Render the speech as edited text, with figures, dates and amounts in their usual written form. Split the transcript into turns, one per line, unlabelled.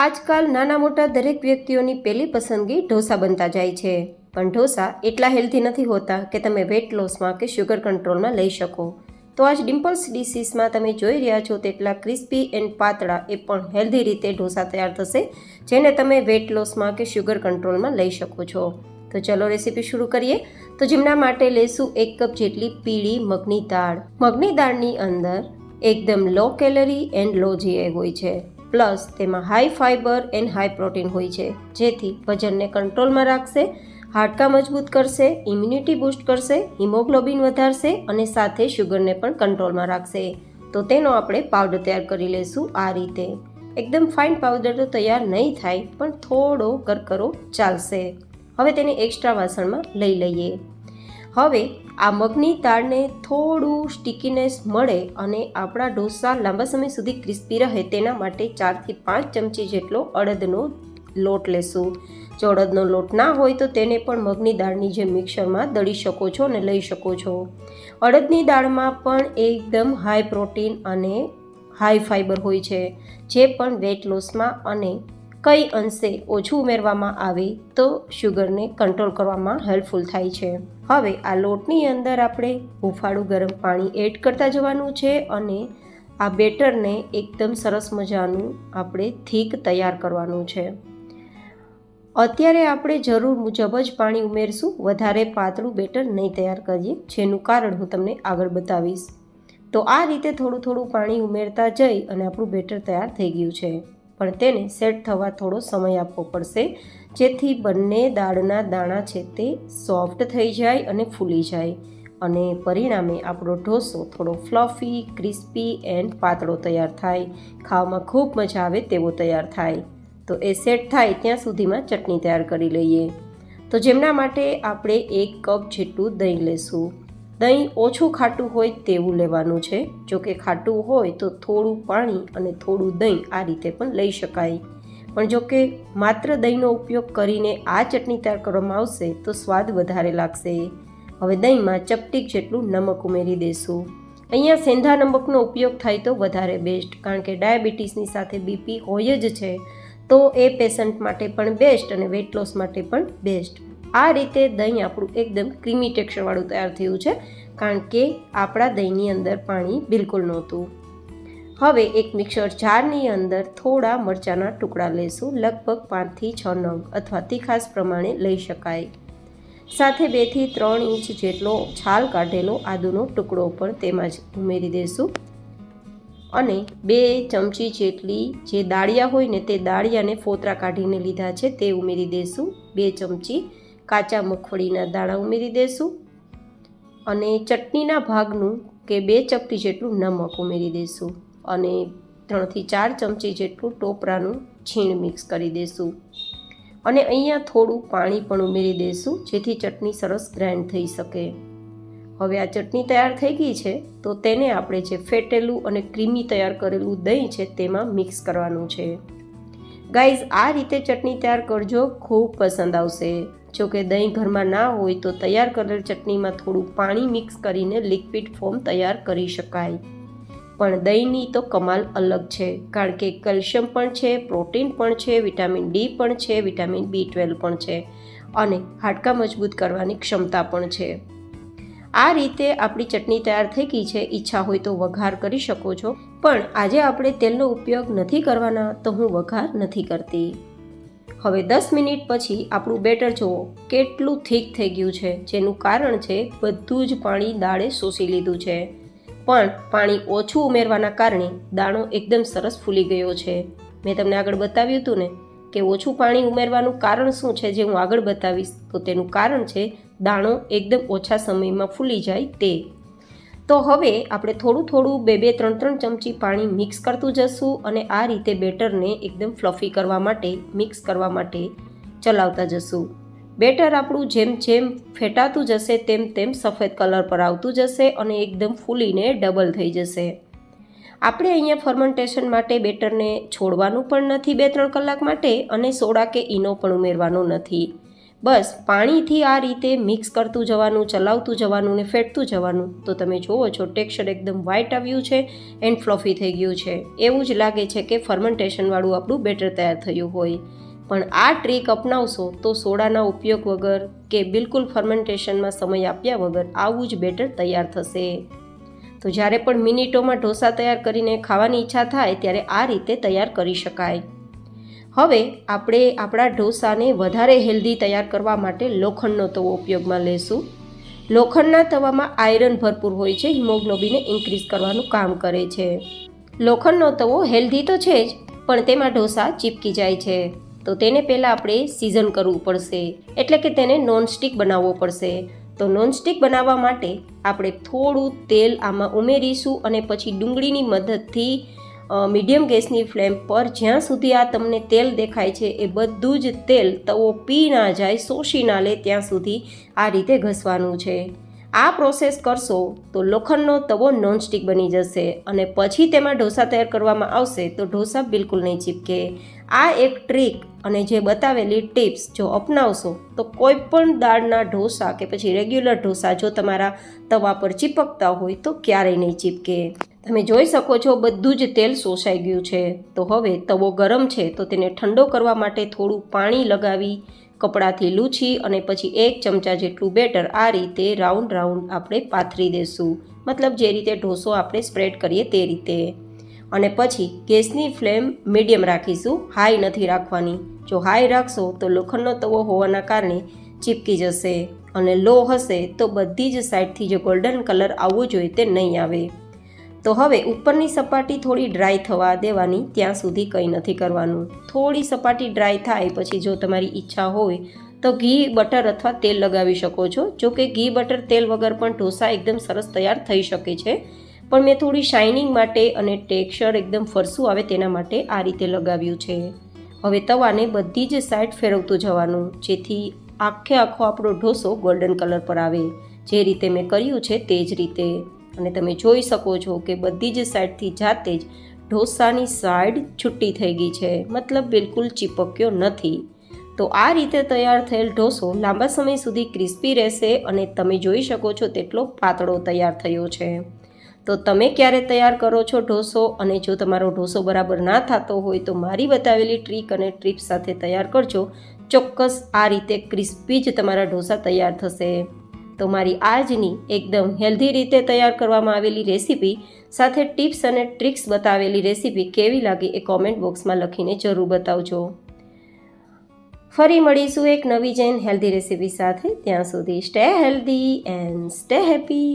આજકાલ નાના મોટા દરેક વ્યક્તિઓની પહેલી પસંદગી ઢોસા બનતા જાય છે, પણ ઢોસા એટલા હેલ્ધી નથી હોતા કે તમે વેટ લોસમાં કે શુગર કંટ્રોલમાં લઈ શકો. તો આજ ડિમ્પલ્સ ડિશીસમાં તમે જોઈ રહ્યા છો તેટલા ક્રિસ્પી એન્ડ પાતળા એ પણ હેલ્ધી રીતે ઢોસા તૈયાર થશે, જેને તમે વેટ લોસમાં કે શુગર કંટ્રોલમાં લઈ શકો છો. તો ચલો રેસીપી શરૂ કરીએ. તો જેમના માટે લેશું 1 કપ જેટલી પીળી મગની દાળ. મગની દાળની અંદર એકદમ લો કેલરી એન્ડ લો જીઆઈ હોય છે, પ્લસ તેમાં high fibre and high protein હોય છે, જેથી વજનને કંટ્રોલમાં રાખશે, હાડકાં મજબૂત કરશે, ઇમ્યુનિટી બૂસ્ટ કરશે, હિમોગ્લોબિન વધારશે અને સાથે શુગરને પણ કંટ્રોલમાં રાખશે. તો તેનો આપણે પાવડર તૈયાર કરી લઈશું. આ રીતે એકદમ ફાઇન પાવડર તો તૈયાર નહીં થાય, પણ થોડો કરકરો ચાલશે. હવે તેને એક્સ્ટ્રા વાસણમાં લઈ લઈએ. હવે આ મગની દાળને થોડું સ્ટીકીનેસ મળે અને આપણા ઢોસા લાંબા સમય સુધી ક્રિસ્પી રહે તેના માટે 4 થી 5 ચમચી જેટલો અડદનો લોટ લેશું. જો અડદનો લોટ ના હોય તો તેને પણ મગની દાળની જે મિક્સરમાં દળી શકો છો અને લઈ શકો છો. અડદની દાળમાં પણ એકદમ હાઈ પ્રોટીન અને હાઈ ફાઇબર હોય છે, જે પણ વેટ લોસમાં અને કઈ અંશે ઓછું ઉમેરવામાં આવે તો શુગરને કંટ્રોલ કરવામાં હેલ્પફુલ થાય છે. હવે આ લોટની અંદર આપણે હુંફાળું ગરમ પાણી એડ કરતા જવાનું છે અને આ બેટરને એકદમ સરસ મજાનું આપણે થીક તૈયાર કરવાનું છે. અત્યારે આપણે જરૂર મુજબ જ પાણી ઉમેરશું, વધારે પાતળું બેટર નહીં તૈયાર કરીએ, જેનું કારણ હું તમને આગળ બતાવીશ. તો આ રીતે થોડું થોડું પાણી ઉમેરતા જઈ અને આપણું બેટર તૈયાર થઈ ગયું છે, પણ તેને સેટ થવા થોડો સમય આપવો પડશે, જેથી બંને દાળના દાણા છે તે સોફ્ટ થઈ જાય અને ફૂલી જાય અને પરિણામે આપણો ઢોસો થોડો ફ્લફી, ક્રિસ્પી એન્ડ પાતળો તૈયાર થાય, ખાવામાં ખૂબ મજા આવે તેવો તૈયાર થાય. તો એ સેટ થાય ત્યાં સુધીમાં ચટણી તૈયાર કરી લઈએ. તો જેમના માટે આપણે 1 કપ જેટલું દહીં લેશું. દહીં ઓછું ખાટું હોય તેવું લેવાનું છે. જો કે ખાટું હોય તો થોડું પાણી અને થોડું દહીં આ રીતે પણ લઈ શકાય, પણ જો કે માત્ર દહીંનો ઉપયોગ કરીને આ ચટણી તૈયાર કરવામાં આવશે તો સ્વાદ વધારે લાગશે. હવે દહીંમાં ચપટીક જેટલું નમક ઉમેરી દઈશું. અહીંયા સેંધા નમકનો ઉપયોગ થાય તો વધારે બેસ્ટ, કારણ કે ડાયાબિટીસની સાથે બીપી હોય જ છે, તો એ પેશન્ટ માટે પણ બેસ્ટ અને વેટ લોસ માટે પણ બેસ્ટ. આ રીતે દહીં આપણું એકદમ ક્રીમી ટેક્સચરવાળું તૈયાર થયું છે, કારણ કે આપણા દહીંની અંદર પાણી બિલકુલ નહોતું. હવે એક મિક્સર જારની અંદર થોડા મરચાંના ટુકડા લેશું, લગભગ 5 થી 6 નંગ અથવા તીખાસ પ્રમાણે લઈ શકાય. સાથે 2 થી 3 ઇંચ જેટલો છાલ કાઢેલો આદુનો ટુકડો પણ તેમાં જ ઉમેરી દઈશું અને 2 ચમચી જેટલી જે દાળિયા હોય ને તે દાળિયાને ફોતરા કાઢીને લીધા છે તે ઉમેરી દઈશું. 2 ચમચી કાચા મગફળીના દાણા ઉમેરી દઈશું અને ચટણીના ભાગનું કે 2 ચપટી જેટલું નમક ઉમેરી દઈશું અને 3 થી 4 ચમચી જેટલું ટોપરાનું છીણ મિક્સ કરી દઈશું અને અહીંયા થોડું પાણી પણ ઉમેરી દઈશું, જેથી ચટણી સરસ ગ્રાઇન્ડ થઈ શકે. હવે આ ચટણી તૈયાર થઈ ગઈ છે, તો તેને આપણે જે ફેટેલું અને ક્રીમી તૈયાર કરેલું દહીં છે તેમાં મિક્સ કરવાનું છે. ગાઈઝ, આ રીતે ચટણી તૈયાર કરજો, ખૂબ પસંદ આવશે. જો કે દહીં ઘરમાં ના હોય તો તૈયાર કરેલ ચટણીમાં થોડું પાણી મિક્સ કરીને લિક્વિડ ફોર્મ તૈયાર કરી શકાય, પણ દહીંની તો કમાલ અલગ છે, કારણ કે કેલ્શિયમ પણ છે, પ્રોટીન પણ છે, વિટામિન ડી પણ છે, વિટામિન B12 પણ છે અને હાડકાં મજબૂત કરવાની ક્ષમતા પણ છે. આ રીતે આપણી ચટણી તૈયાર થઈ ગઈ છે. ઈચ્છા હોય તો વઘાર કરી શકો છો, પણ આજે આપણે તેલનો ઉપયોગ નથી કરવાના, તો હું વઘાર નથી કરતી. હવે 10 મિનિટ પછી આપણું બેટર જુઓ કેટલું થીક થઈ ગયું છે, જેનું કારણ છે બધું જ પાણી દાળે શોષી લીધું છે, પણ પાણી ઓછું ઉમેરવાના કારણે દાણો એકદમ સરસ ફૂલી ગયો છે. મેં તમને આગળ બતાવ્યું હતું ને કે ઓછું પાણી ઉમેરવાનું કારણ શું છે, જે હું આગળ બતાવીશ. તો તેનું કારણ છે દાણો એકદમ ઓછા સમયમાં ફૂલી જાય તે. તો હવે આપણે થોડું થોડું 2-2, 3-3 ચમચી પાણી મિક્સ કરતું જશું અને આ રીતે બેટરને એકદમ ફ્લફી કરવા માટે, મિક્સ કરવા માટે ચલાવતા જશું. બેટર આપણું જેમ જેમ ફેટાતું જશે તેમ તેમ સફેદ કલર પર આવતું જશે અને એકદમ ફૂલીને ડબલ થઈ જશે. આપણે અહીંયા ફર્મેન્ટેશન માટે બેટરને છોડવાનું પણ નથી 2-3 કલાક માટે અને સોડા કે ઈનો પણ ઉમેરવાનો નથી. બસ પાણીથી આ રીતે મિક્સ કરતું જવાનું, ચલાવતું જવાનું ને ફેટતું જવાનું. તો તમે જુઓ છો ટેક્સચર એકદમ વ્હાઇટ આવ્યું છે એન્ડ ફ્લફી થઈ ગયું છે. એવું જ લાગે છે કે ફર્મેન્ટેશનવાળું આપણું બેટર તૈયાર થયું હોય. પણ આ ટ્રીક અપનાવશો તો સોડાના ઉપયોગ વગર કે બિલકુલ ફર્મેન્ટેશનમાં સમય આપ્યા વગર આવું જ બેટર તૈયાર થશે. તો જ્યારે પણ મિનિટોમાં ઢોસા તૈયાર કરીને ખાવાની ઈચ્છા થાય ત્યારે આ રીતે તૈયાર કરી શકાય. હવે આપણે આપણા ઢોસાને વધારે હેલ્ધી તૈયાર કરવા માટે લોખંડનો તવો ઉપયોગમાં લેશું. લોખંડના તવામાં આયરન ભરપૂર હોય છે, હિમોગ્લોબિનને ઇન્ક્રીઝ કરવાનું કામ કરે છે. લોખંડનો તવો હેલ્ધી તો છે જ, પણ તેમાં ઢોસા ચીપકી જાય છે. તો તેને પહેલાં આપણે સિઝન કરવું પડશે, એટલે કે તેને નોનસ્ટિક બનાવવો પડશે. તો નોનસ્ટિક બનાવવા માટે આપણે થોડું તેલ આમાં ઉમેરીશું અને પછી ડુંગળીની મદદથી મીડિયમ ગેસની ફ્લેમ પર જ્યાં સુધી આ તમને તેલ દેખાય છે એ બધું જ તેલ તવો પી ના જાય, શોષી ના લે ત્યાં સુધી આ રીતે ઘસવાનું છે. આ પ્રોસેસ કરશો તો લોખંડનો તવો નોનસ્ટિક બની જશે અને પછી તેમાં ઢોસા તૈયાર કરવામાં આવશે તો ઢોસા બિલકુલ નહીં ચીપકે. આ એક ટ્રીક અને જે બતાવેલી ટિપ્સ જો અપનાવશો તો કોઈ પણ દાળના ઢોસા કે પછી રેગ્યુલર ઢોસા જો તમારા તવા પર ચીપકતા હોય તો ક્યારેય નહીં ચીપકે. તમે જોઈ શકો છો બધું જ તેલ શોષાઈ ગયું છે. તો હવે તવો ગરમ છે તો તેને ઠંડો કરવા માટે થોડું પાણી લગાવી કપડાથી લૂછી અને પછી 1 ચમચા જેટલું બેટર આ રીતે રાઉન્ડ આપણે પાથરી દેશું. મતલબ જે રીતે ઢોસો આપણે સ્પ્રેડ કરીએ તે રીતે. અને પછી ગેસની ફ્લેમ મીડિયમ રાખીશું, હાઈ નથી રાખવાની. જો હાઈ રાખશો તો લોખંડનો તવો હોવાના કારણે ચીપકી જશે અને લો હશે તો બધી જ સાઈડથી જે ગોલ્ડન કલર આવવો જોઈએ તે નહીં આવે. તો હવે ઉપરની સપાટી થોડી ડ્રાય થવા દેવાની, ત્યાં સુધી કંઈ નથી કરવાનું. થોડી સપાટી ડ્રાય થાય પછી જો તમારી ઈચ્છા હોય તો ઘી, બટર અથવા તેલ લગાવી શકો છો. જો કે ઘી, બટર, તેલ વગર પણ ઢોસા એકદમ સરસ તૈયાર થઈ શકે છે. પણ મેં થોડી શાઇનિંગ માટે અને ટેક્સચર એકદમ ફરસું આવે તેના માટે આ રીતે લગાવ્યું છે. હવે તવાને બધી જ સાઈડ ફેરવતું જવાનું જેથી આખો આપણો ઢોસો ગોલ્ડન કલર પર આવે. જે રીતે મેં કર્યું છે તે જ રીતે. અને તમે જોઈ શકો છો કે બધી જ સાઈડથી જાતે જ ઢોસાની સાઈડ છૂટી થઈ ગઈ છે, મતલબ બિલકુલ ચીપક્યો નથી. તો આ રીતે તૈયાર થયેલ ઢોસો લાંબા સમય સુધી ક્રિસ્પી રહેશે અને તમે જોઈ શકો છો તેટલો પાતળો તૈયાર થયો છે. તો તમે ક્યારે તૈયાર કરો છો ઢોસો, અને જો તમારો ઢોસો બરાબર ના થતો હોય તો મારી બતાવેલી ટ્રીક અને ટિપ્સ સાથે તૈયાર કરજો. ચોક્કસ આ રીતે ક્રિસ્પી જ તમારા ઢોસા તૈયાર થશે. તો મારી આજની એકદમ હેલ્ધી રીતે તૈયાર કરવામાં આવેલી રેસીપી સાથે ટિપ્સ અને ટ્રિક્સ બતાવેલી રેસીપી કેવી લાગી એ કોમેન્ટ બોક્સમાં લખીને જરૂર બતાવજો. ફરી મળીશું એક નવી જૈન હેલ્ધી રેસીપી સાથે. ત્યાં સુધી stay healthy and stay happy.